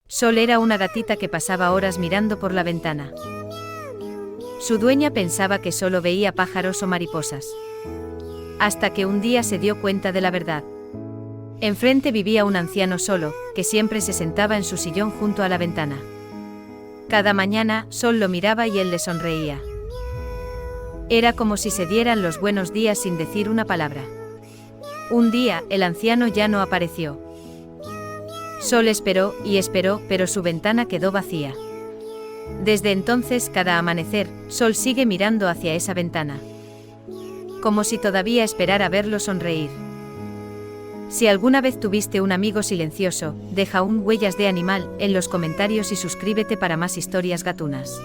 Sol era una gatita que pasaba horas mirando por la ventana. Su dueña pensaba que solo veía pájaros o mariposas. Hasta que un día se dio cuenta de la verdad. Enfrente vivía un anciano solo, que siempre se sentaba en su sillón junto a la ventana. Cada mañana, Sol lo miraba y él le sonreía. Era como si se dieran los buenos días sin decir una palabra. Un día, el anciano ya no apareció. Sol esperó y esperó, pero su ventana quedó vacía. Desde entonces, cada amanecer, Sol sigue mirando hacia esa ventana. Como si todavía esperara verlo sonreír. Si alguna vez tuviste un amigo silencioso, deja un huellas de animal en los comentarios y suscríbete para más historias gatunas.